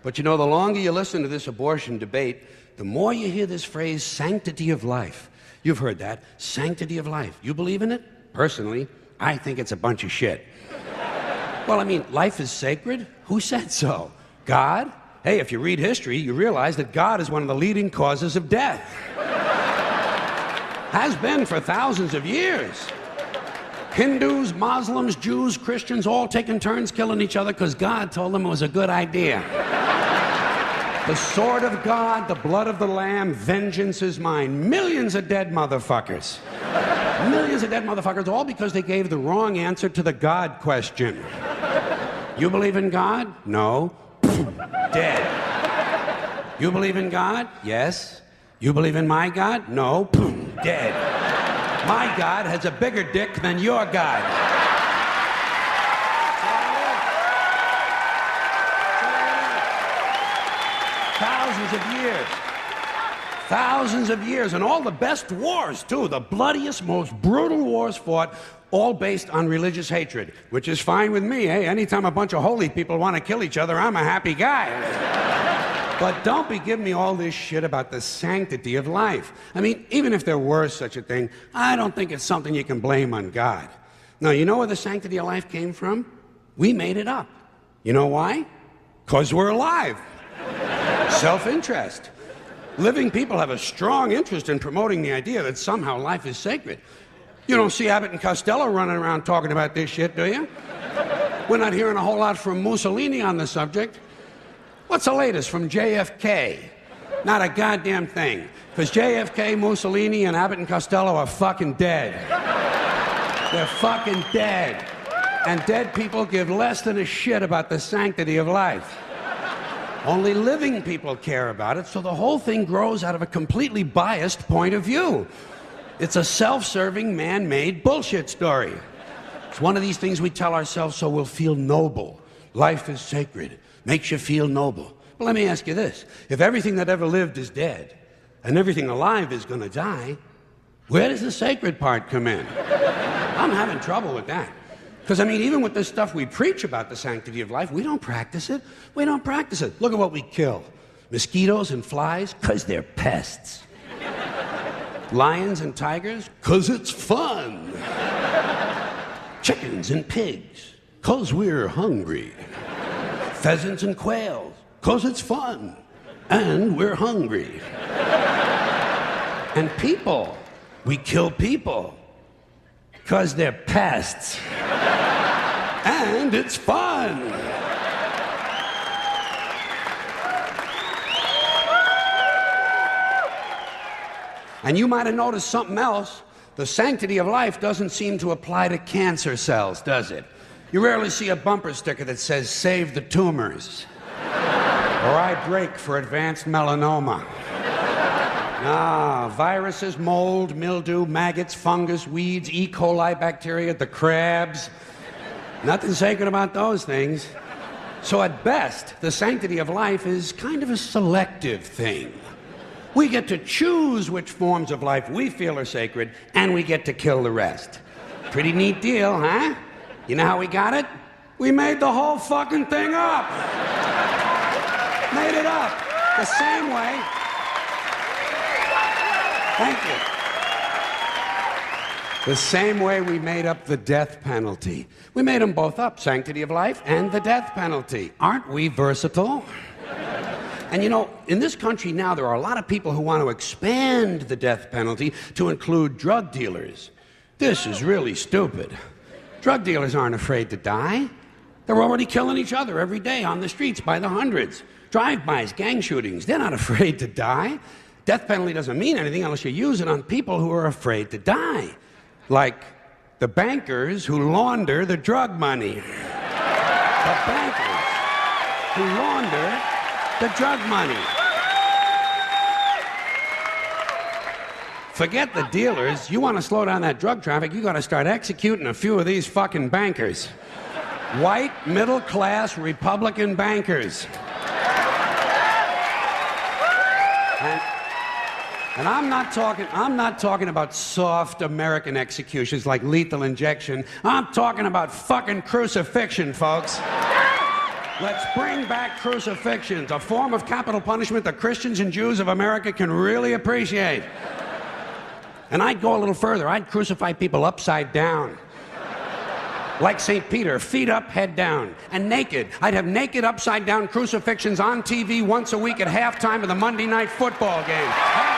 But you know, the longer you listen to this abortion debate, the more you hear this phrase, sanctity of life. You've heard that, sanctity of life. You believe in it? Personally, I think it's a bunch of shit. Well, I mean, life is sacred? Who said so? God? Hey, if you read history, you realize that God is one of the leading causes of death. Has been for thousands of years. Hindus, Muslims, Jews, Christians, all taking turns killing each other because God told them it was a good idea. The sword of God, the blood of the Lamb, vengeance is mine. Millions of dead motherfuckers. Millions of dead motherfuckers, all because they gave the wrong answer to the God question. You believe in God? No. Dead. You believe in God? Yes. You believe in my God? No. Dead. My God has a bigger dick than your God. Thousands of years. Thousands of years. And all the best wars, too. The bloodiest, most brutal wars fought, all based on religious hatred, which is fine with me, eh? Anytime a bunch of holy people want to kill each other, I'm a happy guy. But don't be giving me all this shit about the sanctity of life. I mean, even if there were such a thing, I don't think it's something you can blame on God. Now, you know where the sanctity of life came from? We made it up. You know why? Because we're alive. Self-interest. Living people have a strong interest in promoting the idea that somehow life is sacred. You don't see Abbott and Costello running around talking about this shit, do you? We're not hearing a whole lot from Mussolini on the subject. What's the latest from JFK? Not a goddamn thing. Because JFK, Mussolini, and Abbott and Costello are fucking dead. They're fucking dead. And dead people give less than a shit about the sanctity of life. Only living people care about it, so the whole thing grows out of a completely biased point of view. It's a self-serving, man-made bullshit story. It's one of these things we tell ourselves so we'll feel noble. Life is sacred. Makes you feel noble. Well, let me ask you this. If everything that ever lived is dead, and everything alive is gonna die, where does the sacred part come in? I'm having trouble with that. Because, I mean, even with this stuff we preach about the sanctity of life, we don't practice it. We don't practice it. Look at what we kill. Mosquitoes and flies, because they're pests. Lions and tigers, because it's fun. Chickens and pigs, because we're hungry. Pheasants and quails, because it's fun. And we're hungry. And people, we kill people, because they're pests. And it's fun. And you might have noticed something else. The sanctity of life doesn't seem to apply to cancer cells, does it? You rarely see a bumper sticker that says, "Save the tumors." Or "I break for advanced melanoma." Viruses, mold, mildew, maggots, fungus, weeds, E. coli bacteria, the crabs. Nothing sacred about those things. So at best, the sanctity of life is kind of a selective thing. We get to choose which forms of life we feel are sacred, and we get to kill the rest. Pretty neat deal, huh? You know how we got it? We made the whole fucking thing up. Made it up. The same way. Thank you. The same way we made up the death penalty. We made them both up, sanctity of life and the death penalty. Aren't we versatile? And you know, in this country now, there are a lot of people who want to expand the death penalty to include drug dealers. This is really stupid. Drug dealers aren't afraid to die. They're already killing each other every day on the streets by the hundreds. Drive-bys, gang shootings, they're not afraid to die. Death penalty doesn't mean anything unless you use it on people who are afraid to die. Like the bankers who launder the drug money. The bankers who launder the drug money. Forget the dealers. You want to slow down that drug traffic, you got to start executing a few of these fucking bankers. White, middle-class, Republican bankers. And I'm not talking about soft American executions like lethal injection. I'm talking about fucking crucifixion, folks. Let's bring back crucifixions, a form of capital punishment that Christians and Jews of America can really appreciate. And I'd go a little further. I'd crucify people upside down. Like St. Peter, feet up, head down. And naked. I'd have naked upside down crucifixions on TV once a week at halftime of the Monday night football game.